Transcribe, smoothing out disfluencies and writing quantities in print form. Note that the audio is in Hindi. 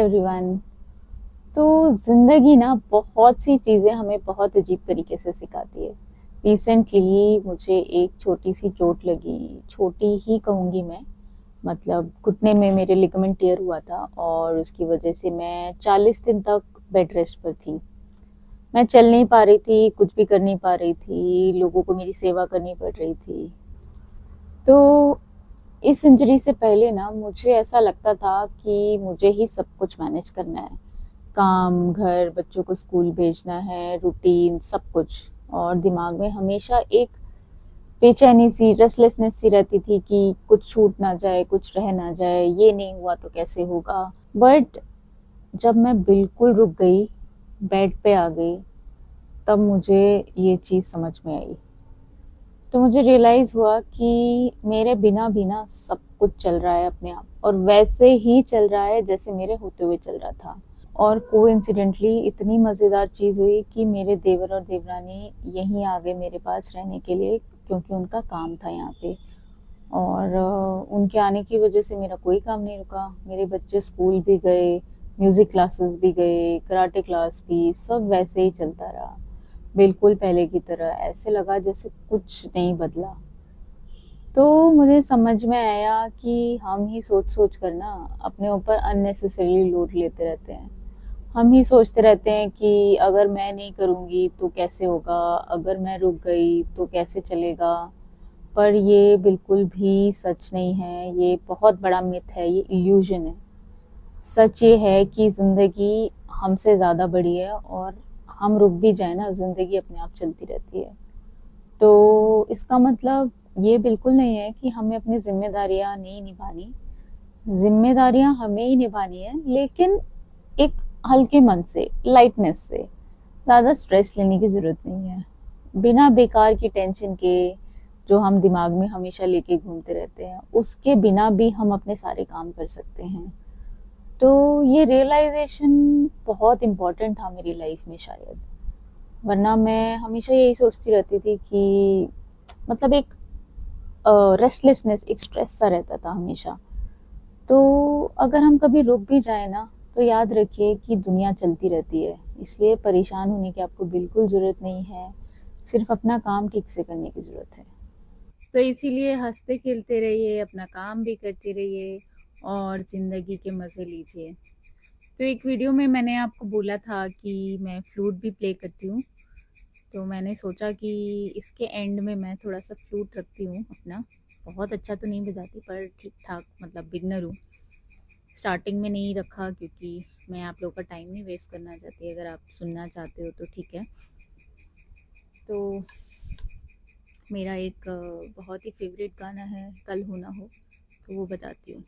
एवरीवन। तो ज़िंदगी ना बहुत सी चीज़ें हमें बहुत अजीब तरीके से सिखाती है। रिसेंटली मुझे एक छोटी सी चोट लगी, छोटी ही कहूँगी मैं। मतलब घुटने में मेरे लिगामेंट टियर हुआ था और उसकी वजह से मैं 40 दिन तक बेड रेस्ट पर थी। मैं चल नहीं पा रही थी, कुछ भी कर नहीं पा रही थी, लोगों को मेरी सेवा करनी पड़ रही थी। तो इस इंजरी से पहले ना मुझे ऐसा लगता था कि मुझे ही सब कुछ मैनेज करना है। काम, घर, बच्चों को स्कूल भेजना है, रूटीन सब कुछ। और दिमाग में हमेशा एक बेचैनी सी, रेस्टलेसनेस सी रहती थी कि कुछ छूट ना जाए, कुछ रह ना जाए, ये नहीं हुआ तो कैसे होगा। बट जब मैं बिल्कुल रुक गई, बेड पे आ गई, तब मुझे ये चीज़ समझ में आई। तो मुझे रियलाइज़ हुआ कि मेरे बिना भी ना सब कुछ चल रहा है अपने आप, और वैसे ही चल रहा है जैसे मेरे होते हुए चल रहा था। और कोइंसिडेंटली इतनी मज़ेदार चीज़ हुई कि मेरे देवर और देवरानी यहीं आ गए मेरे पास रहने के लिए, क्योंकि उनका काम था यहाँ पे। और उनके आने की वजह से मेरा कोई काम नहीं रुका। मेरे बच्चे स्कूल भी गए, म्यूज़िक क्लासेस भी गए, कराटे क्लास भी, सब वैसे ही चलता रहा। बिल्कुल पहले की तरह, ऐसे लगा जैसे कुछ नहीं बदला। तो मुझे समझ में आया कि हम ही सोच सोच कर ना अपने ऊपर अननेसेसरीली लोड लेते रहते हैं। हम ही सोचते रहते हैं कि अगर मैं नहीं करूँगी तो कैसे होगा, अगर मैं रुक गई तो कैसे चलेगा। पर ये बिल्कुल भी सच नहीं है, ये बहुत बड़ा मिथ है, ये इल्यूजन है। सच ये है कि ज़िंदगी हमसे ज़्यादा बड़ी है, और हम रुक भी जाए ना, ज़िंदगी अपने आप चलती रहती है। तो इसका मतलब ये बिल्कुल नहीं है कि हमें अपनी ज़िम्मेदारियाँ नहीं निभानी। ज़िम्मेदारियाँ हमें ही निभानी है, लेकिन एक हल्के मन से, लाइटनेस से। ज़्यादा स्ट्रेस लेने की ज़रूरत नहीं है। बिना बेकार की टेंशन के, जो हम दिमाग में हमेशा लेके घूमते रहते हैं, उसके बिना भी हम अपने सारे काम कर सकते हैं। तो ये रियलाइज़ेशन बहुत इम्पोर्टेंट था मेरी लाइफ में शायद। वरना मैं हमेशा यही सोचती रहती थी कि मतलब एक रेस्टलेसनेस, एक स्ट्रेस सा रहता था हमेशा। तो अगर हम कभी रुक भी जाए ना, तो याद रखिए कि दुनिया चलती रहती है, इसलिए परेशान होने की आपको बिल्कुल ज़रूरत नहीं है। सिर्फ अपना काम ठीक से करने की ज़रूरत है। तो इसीलिए हंसते खेलते रहिए, अपना काम भी करते रहिए और ज़िंदगी के मज़े लीजिए। तो एक वीडियो में मैंने आपको बोला था कि मैं फ्लूट भी प्ले करती हूँ। तो मैंने सोचा कि इसके एंड में मैं थोड़ा सा फ्लूट रखती हूँ अपना। बहुत अच्छा तो नहीं बजाती, पर ठीक ठाक, मतलब बिगनर हूँ। स्टार्टिंग में नहीं रखा क्योंकि मैं आप लोगों का टाइम नहीं वेस्ट करना चाहती। अगर आप सुनना चाहते हो तो ठीक है। तो मेरा एक बहुत ही फेवरेट गाना है, कल हो ना हो, तो वो बताती हूँ।